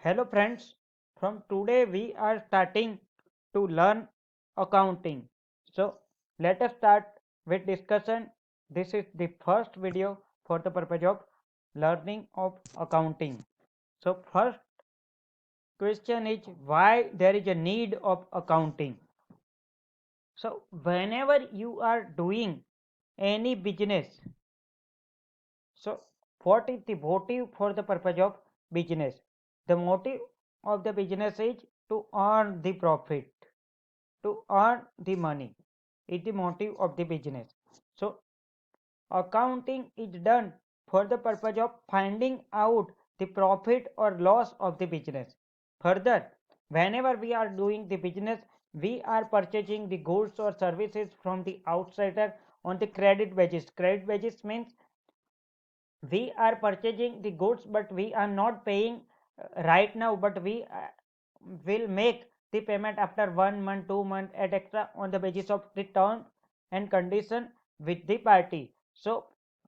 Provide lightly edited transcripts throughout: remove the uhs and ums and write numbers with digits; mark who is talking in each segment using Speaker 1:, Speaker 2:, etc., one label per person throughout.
Speaker 1: Hello friends, from today we are starting to learn accounting. So let us start with discussion. This is the first video for the purpose of learning of accounting. So first question is why there is a need of accounting. So whenever you are doing any business, so what is the motive for the purpose of business? The motive of the business is to earn the profit, to earn the money is the motive of the business. So accounting is done for the purpose of finding out the profit or loss of the business. Further, whenever we are doing the business, we are purchasing the goods or services from the outsider on the credit basis. Credit basis means we are purchasing the goods but we are not paying right now, but we will make the payment after 1 month 2 month etc on the basis of the terms and condition with the party. So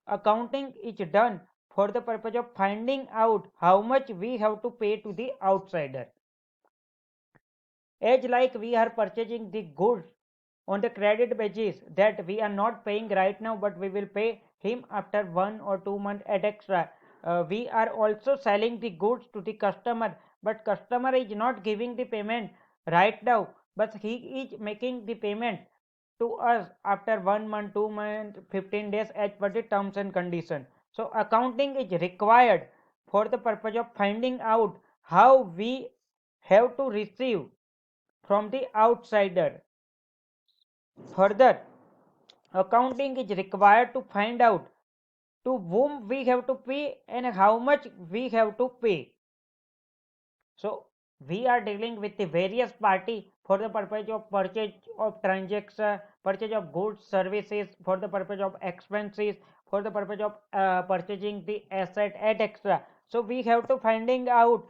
Speaker 1: accounting is done for the purpose of finding out how much we have to pay to the outsider, as like we are purchasing the goods on the credit basis that we are not paying right now but we will pay him after 1 or 2 months at extra. We are also selling the goods to the customer, but customer is not giving the payment right now, but he is making the payment to us after 1 month 2 months 15 days as per the terms and condition. So accounting is required for the purpose of finding out how we have to receive from the outsider. Further, accounting is required to find out to whom we have to pay and how much we have to pay. So we are dealing with the various party for the purpose of purchase of transaction, purchase of goods, services, for the purpose of expenses, for the purpose of purchasing the asset et extra. So we have to finding out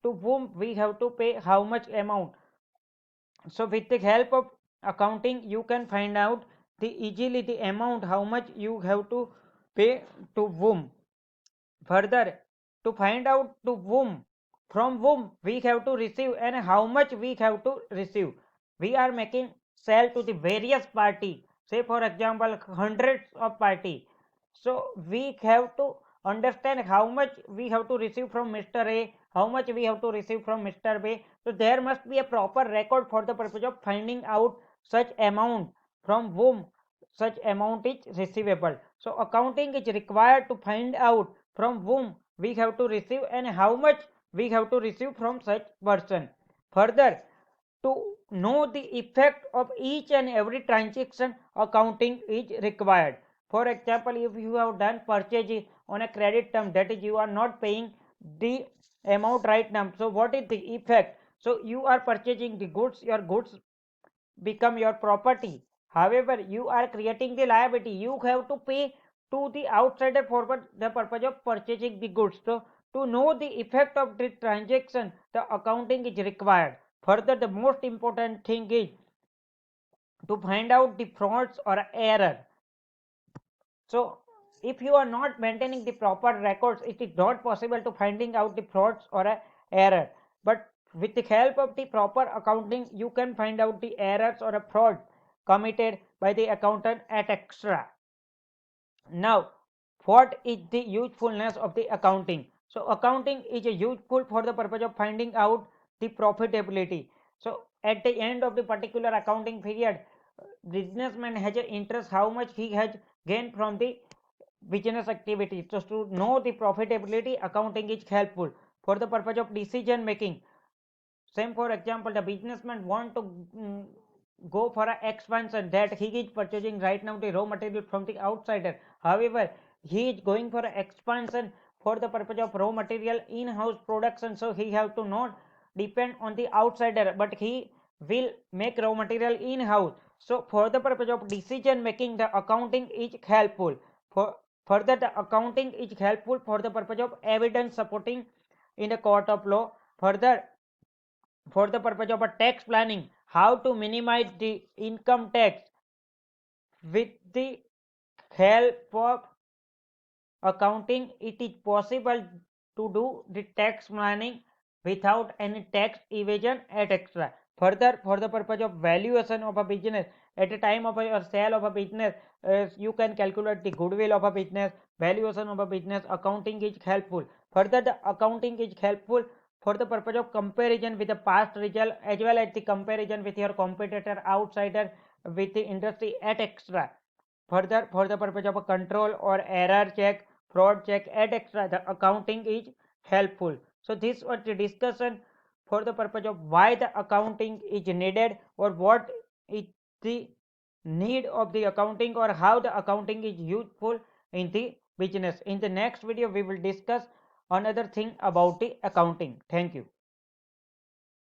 Speaker 1: to whom we have to pay how much amount. So with the help of accounting you can find out the easily the amount how much you have to pay to whom. Further, to find out to whom, from whom we have to receive and how much we have to receive, we are making sell to the various party, say for example hundreds of party. So we have to understand how much we have to receive from Mr. A, how much we have to receive from Mr. B. So there must be a proper record for the purpose of finding out such amount from whom such amount is receivable. So accounting is required to find out from whom we have to receive and how much we have to receive from such person. Further, to know the effect of each and every transaction, accounting is required. For example, if you have done purchase on a credit term, that is you are not paying the amount right now, so what is the effect? So you are purchasing the goods, your goods become your property. However, you are creating the liability, you have to pay to the outsider for the purpose of purchasing the goods. So to know the effect of the transaction, the accounting is required. Further, the most important thing is to find out the frauds or error. So if you are not maintaining the proper records, it is not possible to finding out the frauds or a error. But with the help of the proper accounting, you can find out the errors or a fraud committed by the accountant at extra. Now, what is the usefulness of the accounting? So accounting is useful for the purpose of finding out the profitability. So at the end of the particular accounting period, businessman has an interest how much he has gained from the business activity. So to know the profitability, accounting is helpful for the purpose of decision making. Same for example, the businessman want to go for an expansion, that he is purchasing right now the raw material from the outsider. However, he is going for an expansion for the purpose of raw material in-house production. So he have to not depend on the outsider, but he will make raw material in-house. So for the purpose of decision making, the accounting is helpful. For further, the accounting is helpful for the purpose of evidence supporting in the court of law. Further, for the purpose of a tax planning, how to minimize the income tax. With the help of accounting, it is possible to do the tax planning without any tax evasion at extra. Further, for the purpose of valuation of a business, at a time of a sale of a business, you can calculate the goodwill of a business, valuation of a business. Accounting is helpful. Further, the accounting is helpful for the purpose of comparison with the past result, as well as the comparison with your competitor, outsider, with the industry at extra. Further, for the purpose of a control or error check, fraud check, et extra, the accounting is helpful. So this was the discussion for the purpose of why the accounting is needed, or what is the need of the accounting, or how the accounting is useful in the business. In the next video, we will discuss another thing about the accounting. Thank you.